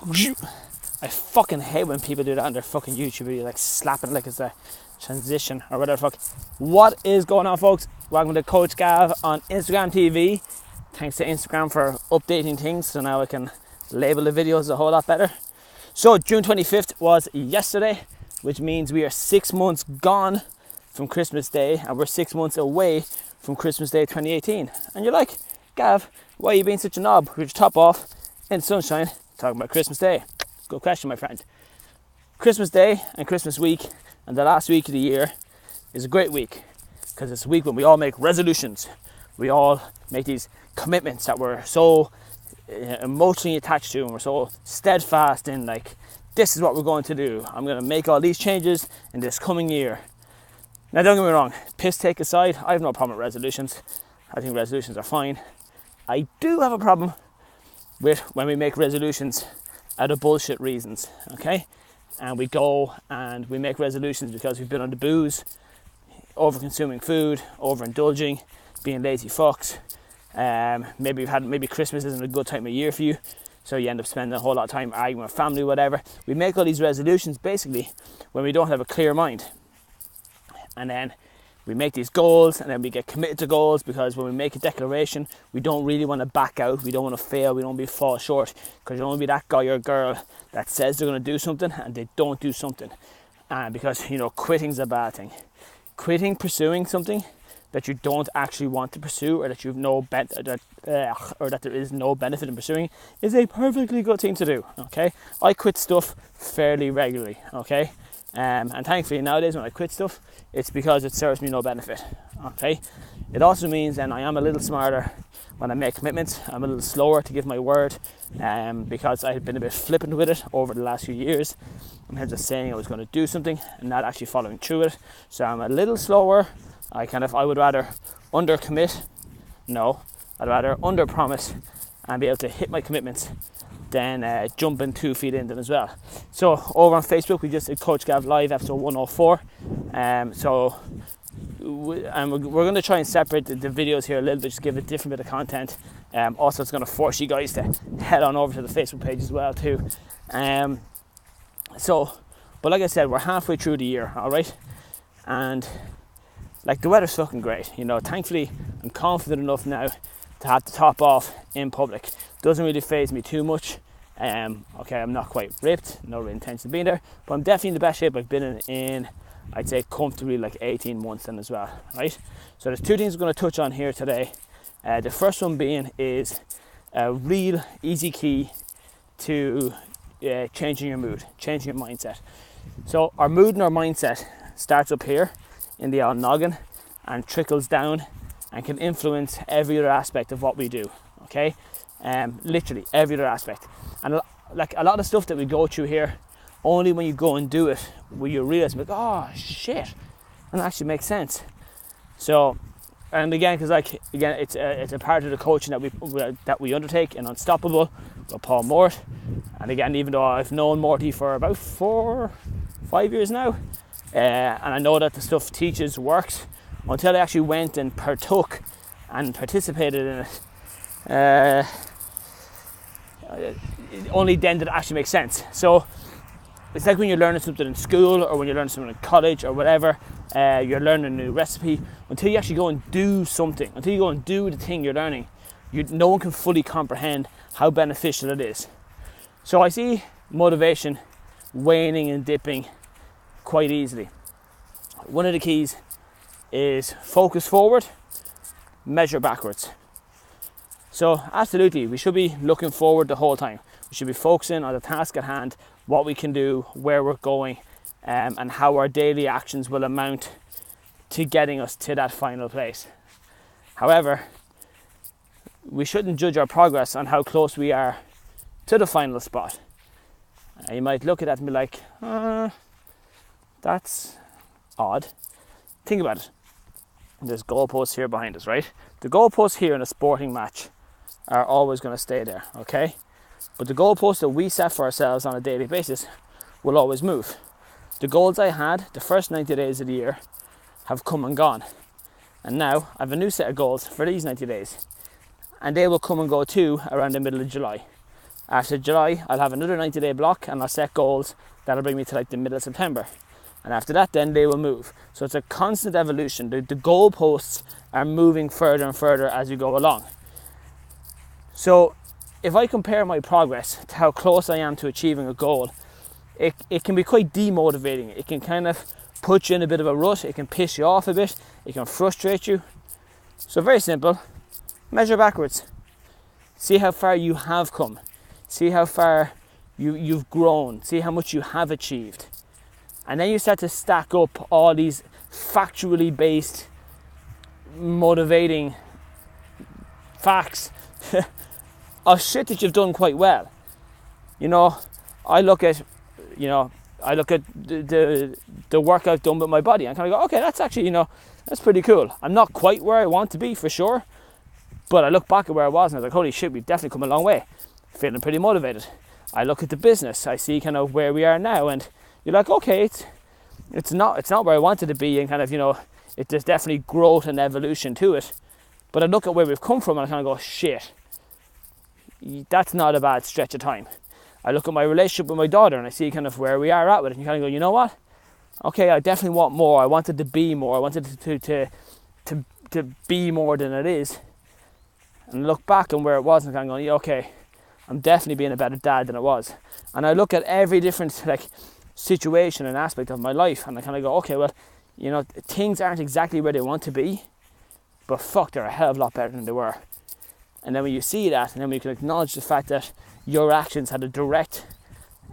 I fucking hate when people do that on their fucking YouTube video, like slapping like it's a transition or whatever the fuck. What is going on, folks? Welcome to Coach Gav on Instagram TV. Thanks to Instagram for updating things, so now I can label the videos a whole lot better. So June 25th was yesterday, which means we are 6 months gone from Christmas Day, and we're 6 months away from Christmas Day 2018. And you're like, Gav, why are you being such a knob? With your top off in the sunshine talking about Christmas Day? Good question, my friend. Christmas Day and Christmas week and the last week of the year is a great week, because it's a week when we all make resolutions. We all make these commitments that we're so emotionally attached to, and we're so steadfast in, like, this is what we're going to do. I'm going to make all these changes in this coming year. Now, don't get me wrong, piss take aside, I have no problem with resolutions. I think resolutions are fine. I do have a problem with when we make resolutions out of bullshit reasons, okay? And we go and we make resolutions because we've been on the booze, over-consuming food, overindulging, being lazy fucks. Maybe Christmas isn't a good time of year for you, so you end up spending a whole lot of time arguing with family, whatever. We make all these resolutions basically when we don't have a clear mind. And then we make these goals, and then we get committed to goals, because when we make a declaration, we don't really want to back out, we don't want to fail, we don't want to fall short, because you don't want to be that guy or girl that says they're going to do something and they don't do something. Because, quitting's a bad thing. Quitting pursuing something that you don't actually want to pursue, or that or that there is no benefit in pursuing, is a perfectly good thing to do. Okay, I quit stuff fairly regularly. Okay, and thankfully nowadays when I quit stuff, it's because it serves me no benefit. Okay, it also means then I am a little smarter when I make commitments. I'm a little slower to give my word, because I've been a bit flippant with it over the last few years, in terms of saying I was going to do something and not actually following through with it. So I'm a little slower. I would rather under-commit. No, I'd rather under-promise and be able to hit my commitments than jumping 2 feet in them as well. So over on Facebook, we just did Coach Gav Live episode 104. We're going to try and separate the videos here a little bit, just give a different bit of content. Also, it's going to force you guys to head on over to the Facebook page as well too. But like I said, we're halfway through the year, all right? And like, the weather's fucking great, thankfully I'm confident enough now to have the top off in public. Doesn't really faze me too much. Okay, I'm not quite ripped, no real intention of being there, but I'm definitely in the best shape I've been in I'd say comfortably like 18 months then as well, right? So there's two things we're going to touch on here today. The first one being is a real easy key to changing your mood, changing your mindset. So our mood and our mindset starts up here in the old noggin and trickles down and can influence every other aspect of what we do, okay? Literally every other aspect. And like a lot of stuff that we go through here, only when you go and do it will you realize, like, oh shit, and that actually makes sense. So, and again, because it's a part of the coaching that we undertake in Unstoppable with Paul Mort. And again, even though I've known Morty for about 4-5 years now, and I know that the stuff he teaches works, until I actually went and partook and participated in it, only then did it actually make sense. So it's like when you're learning something in school, or when you're learning something in college or whatever, you're learning a new recipe. Until you actually go and do something, until you go and do the thing you're learning, no one can fully comprehend how beneficial it is. So I see motivation waning and dipping quite easily. One of the keys is focus forward, measure backwards. So absolutely, we should be looking forward the whole time. We should be focusing on the task at hand, what we can do, where we're going, and how our daily actions will amount to getting us to that final place. However, we shouldn't judge our progress on how close we are to the final spot. You might look at that and be like, that's odd. Think about it. There's goalposts here behind us, right? The goalposts here in a sporting match are always going to stay there, okay? But the goalposts that we set for ourselves on a daily basis will always move. The goals I had the first 90 days of the year have come and gone. And now I have a new set of goals for these 90 days. And they will come and go too around the middle of July. After July, I'll have another 90-day block, and I'll set goals that'll bring me to like the middle of September. And after that, then they will move. So it's a constant evolution. The goalposts are moving further and further as you go along. So if I compare my progress to how close I am to achieving a goal, it can be quite demotivating. It can kind of put you in a bit of a rut. It can piss you off a bit. It can frustrate you. So very simple. Measure backwards. See how far you have come. See how far you've grown. See how much you have achieved. And then you start to stack up all these factually based, motivating facts of shit that you've done quite well. You know, I look at the workout done with my body and kind of go, okay, that's actually, that's pretty cool. I'm not quite where I want to be for sure, but I look back at where I was and I was like, holy shit, we've definitely come a long way. Feeling pretty motivated. I look at the business, I see kind of where we are now, and you're like, okay, it's not where I wanted to be, and kind of, there's definitely growth and evolution to it. But I look at where we've come from and I kind of go, shit, that's not a bad stretch of time. I look at my relationship with my daughter and I see kind of where we are at with it, and you kind of go, you know what? Okay, I definitely want more. I wanted to be more. I wanted to be more than it is. And look back on where it was and kind of going, yeah, okay, I'm definitely being a better dad than it was. And I look at every different situation and aspect of my life, and I kind of go, okay, well, things aren't exactly where they want to be, but fuck, they're a hell of a lot better than they were. And then when you see that, and then when you can acknowledge the fact that your actions had a direct,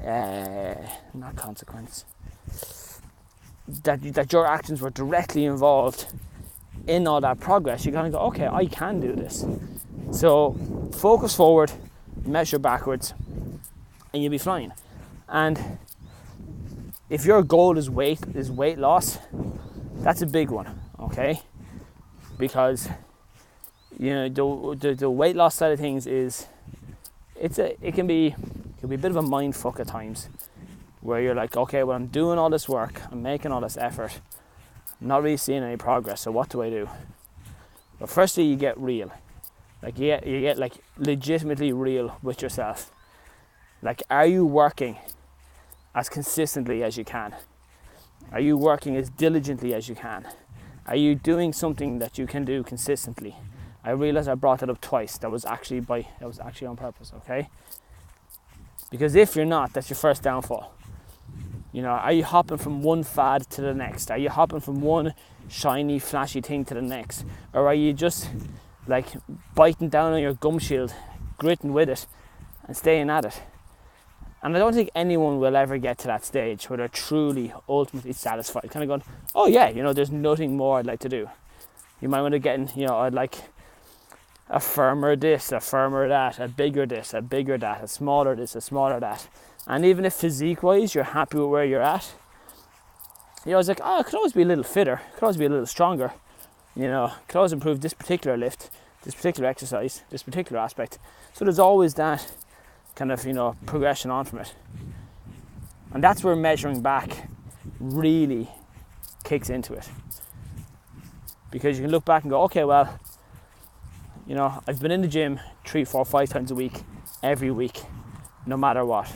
not consequence, that your actions were directly involved in all that progress, you kind of go, okay, I can do this. So focus forward, measure backwards, and you'll be flying. And if your goal is weight loss, that's a big one, okay? Because the weight loss side of things it can be a bit of a mind fuck at times, where you're like, okay, well, I'm doing all this work, I'm making all this effort, I'm not really seeing any progress, so what do I do? But firstly, you get real. You get like legitimately real with yourself. Like, are you working as consistently as you can? Are you working as diligently as you can? Are you doing something that you can do consistently? I realized I brought that up twice. That was actually on purpose, okay? Because if you're not, that's your first downfall. Are you hopping from one fad to the next? Are you hopping from one shiny, flashy thing to the next? Or are you just like biting down on your gum shield, gritting with it, and staying at it? And I don't think anyone will ever get to that stage where they're truly, ultimately satisfied. Kind of going, oh yeah, there's nothing more I'd like to do. You might want to get in, I'd like a firmer this, a firmer that, a bigger this, a bigger that, a smaller this, a smaller that. And even if physique-wise you're happy with where you're at, I was like, I could always be a little fitter, could always be a little stronger, could always improve this particular lift, this particular exercise, this particular aspect. So there's always that kind of, progression on from it. And that's where measuring back really kicks into it. Because you can look back and go, okay, well, I've been in the gym 3, 4, 5 times a week, every week, no matter what.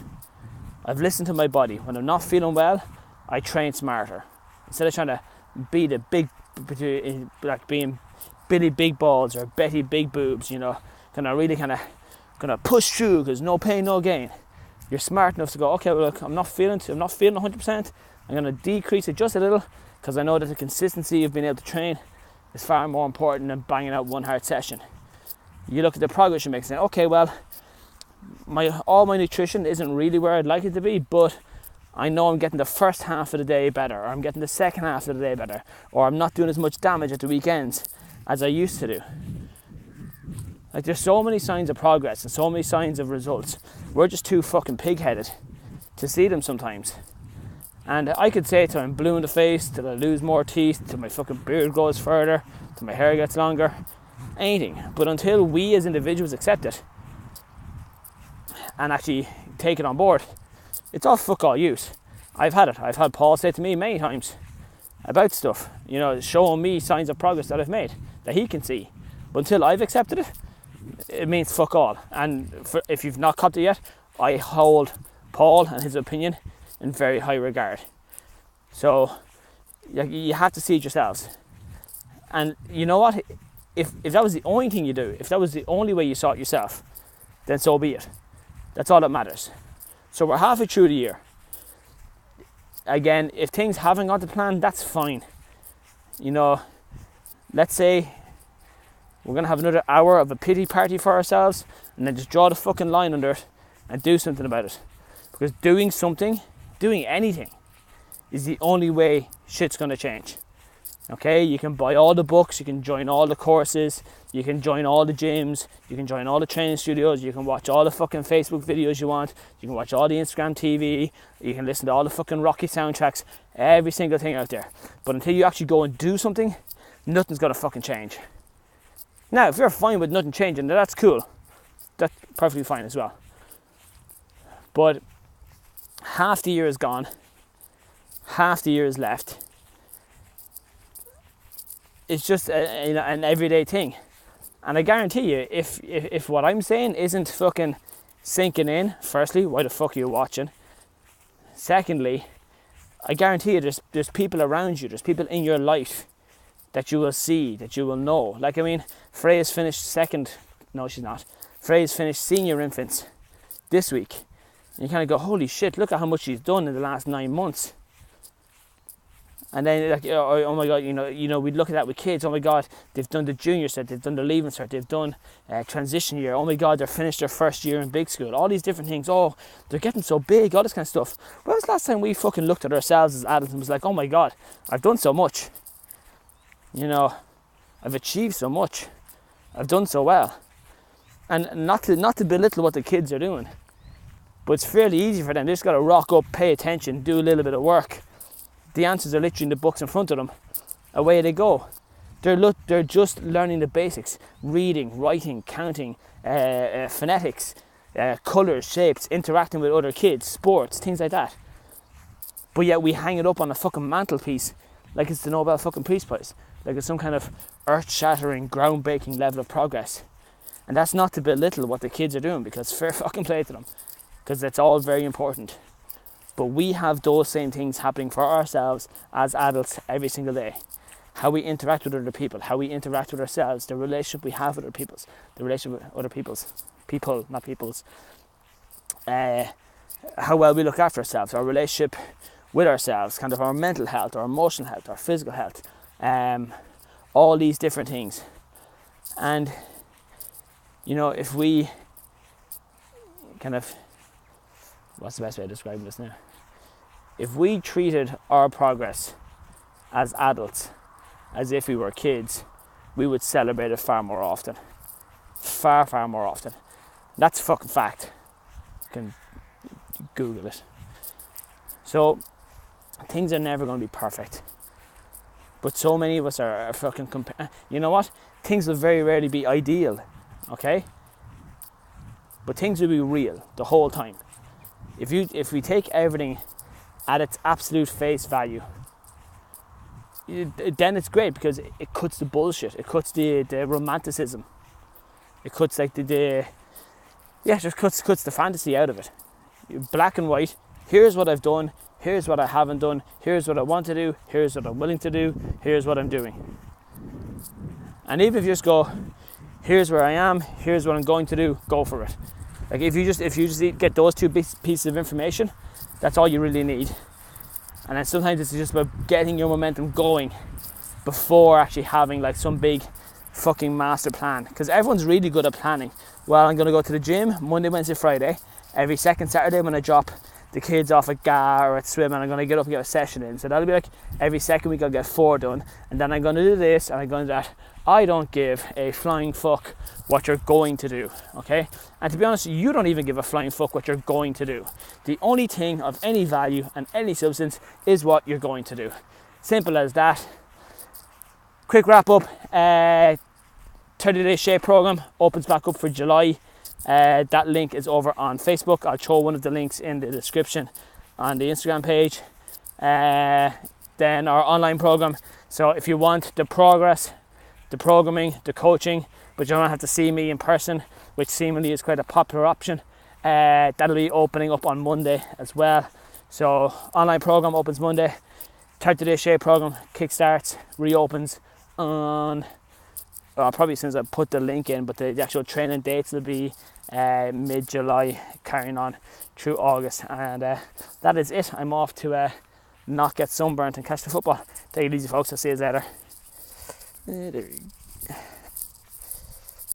I've listened to my body. When I'm not feeling well, I train smarter. Instead of trying to be the big, like being Billy Big Balls or Betty Big Boobs, gonna push through because no pain, no gain. You're smart enough to go, okay, well, look, I'm not feeling 100%. I'm gonna decrease it just a little, because I know that the consistency of being able to train is far more important than banging out one hard session. You look at the progress you make and say, okay, well, all my nutrition isn't really where I'd like it to be, but I know I'm getting the first half of the day better, or I'm getting the second half of the day better, or I'm not doing as much damage at the weekends as I used to do. Like, there's so many signs of progress and so many signs of results. We're just too fucking pig-headed to see them sometimes. And I could say till I'm blue in the face, till I lose more teeth, till my fucking beard goes further, till my hair gets longer, anything. But until we as individuals accept it and actually take it on board, it's all fuck all use. I've had it. I've had Paul say to me many times about stuff, showing me signs of progress that I've made, that he can see. But until I've accepted it, it means fuck all. And if you've not copped it yet, I hold Paul and his opinion in very high regard. So you have to see it yourselves. And you know what? If that was the only thing you do, if that was the only way you saw it yourself, then so be it. That's all that matters. So we're halfway through the year. Again, if things haven't gone to plan, that's fine. You know, let's say we're going to have another hour of a pity party for ourselves, and then just draw the fucking line under it and do something about it. Because doing anything, is the only way shit's going to change. Okay, you can buy all the books, you can join all the courses, you can join all the gyms, you can join all the training studios, you can watch all the fucking Facebook videos you want, you can watch all the Instagram TV, you can listen to all the fucking Rocky soundtracks, every single thing out there. But until you actually go and do something, nothing's gonna fucking change. Now, if you're fine with nothing changing, then that's cool. That's perfectly fine as well. But half the year is gone, half the year is left. It's just an everyday thing. And I guarantee you, if what I'm saying isn't fucking sinking in, firstly, why the fuck are you watching? Secondly, I guarantee you there's people around you, there's people in your life that you will see, that you will know. Like, I mean, Freya's finished Freya's finished senior infants this week. And you kind of go, holy shit, look at how much she's done in the last 9 months. And then, like, oh my God, you know, we'd look at that with kids. Oh my God, they've done the junior cert, they've done the leaving cert, they've done transition year. Oh my God, they're finished their first year in big school. All these different things. Oh, they're getting so big, all this kind of stuff. When was the last time we fucking looked at ourselves as adults and was like, oh my God, I've done so much. You know, I've achieved so much. I've done so well. And not to belittle what the kids are doing, but it's fairly easy for them. They just got to rock up, pay attention, do a little bit of work. The answers are literally in the books in front of them. Away they go. They're just learning the basics. Reading, writing, counting, phonetics, colours, shapes, interacting with other kids, sports, things like that. But yet we hang it up on a fucking mantelpiece like it's the Nobel fucking Peace Prize. Like it's some kind of earth-shattering, groundbreaking level of progress. And that's not to belittle what the kids are doing, because fair fucking play to them. Because that's all very important. But we have those same things happening for ourselves as adults every single day. How we interact with other people, how we interact with ourselves, the relationship we have with other people's, the relationship with other people, not people's. How well we look after ourselves, our relationship with ourselves, kind of our mental health, our emotional health, our physical health, all these different things. And, you know, if we kind of, what's the best way of describing this now? If we treated our progress as adults as if we were kids, we would celebrate it far more often. Far, far more often. That's a fucking fact. You can Google it. So, things are never going to be perfect. But so many of us are fucking... You know what? Things will very rarely be ideal. Okay? But things will be real the whole time. If we take everything at its absolute face value, then it's great, because it cuts the bullshit, it cuts the romanticism, it cuts like just cuts the fantasy out of it. Black and white. Here's what I've done. Here's what I haven't done. Here's what I want to do. Here's what I'm willing to do. Here's what I'm doing. And even if you just go, here's where I am. Here's what I'm going to do. Go for it. Like if you just get those two pieces of information, that's all you really need. And then sometimes it's just about getting your momentum going before actually having like some big fucking master plan. Because everyone's really good at planning. Well, I'm going to go to the gym Monday, Wednesday, Friday. Every second Saturday I'm going to drop the kids off at GA or at swim, and I'm going to get up and get a session in. So that'll be like every second week I'll get 4 done. And then I'm going to do this and I'm going to do that. I don't give a flying fuck what you're going to do, okay? And to be honest, you don't even give a flying fuck what you're going to do. The only thing of any value and any substance is what you're going to do. Simple as that. Quick wrap up. 30-day shape program opens back up for July. That link is over on Facebook. I'll throw one of the links in the description on the Instagram page. Then our online program. So if you want the progress, the programming, the coaching, but you don't have to see me in person, which seemingly is quite a popular option, That'll be opening up on Monday as well. So online program opens Monday. 30-day shape program kickstarts, reopens on probably since I put the link in, but the actual training dates will be mid-July, carrying on through August. And that is it. I'm off to not get sunburnt and catch the football. Take it easy, folks. I'll see you later. There you go.